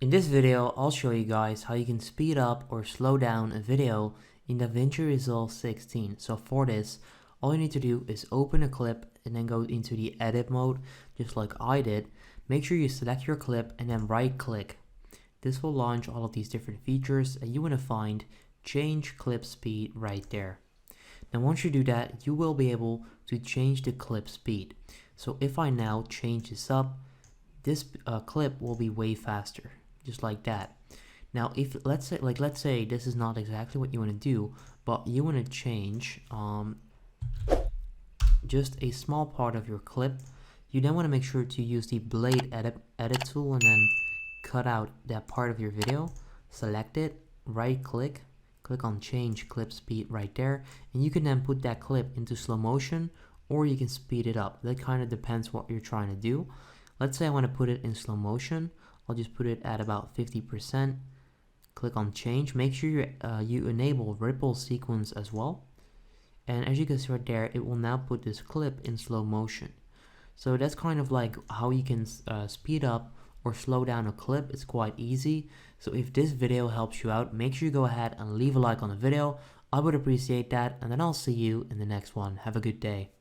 In this video, I'll show you guys how you can speed up or slow down a video in Davinci Resolve 16. So for this, all you need to do is open a clip and then go into the edit mode, just like I did. Make sure you select your clip and then right click. This will launch all of these different features and you want to find change clip speed right there. Now once you do that, you will be able to change the clip speed. So if I now change this up, this clip will be way faster, just like that. Now if let's say this is not exactly what you want to do, but you want to change just a small part of your clip, you then want to make sure to use the blade edit tool and then cut out that part of your video, select it, right click, click on change clip speed right there, and you can then put that clip into slow motion or you can speed it up. That kind of depends what you're trying to do. Let's say I want to put it in slow motion. I'll just put it at about 50%. Click on change. Make sure you enable ripple sequence as well. And as you can see right there, it will now put this clip in slow motion. So that's kind of like how you can speed up or slow down a clip. It's quite easy. So if this video helps you out, make sure you go ahead and leave a like on the video. I would appreciate that. And then I'll see you in the next one. Have a good day.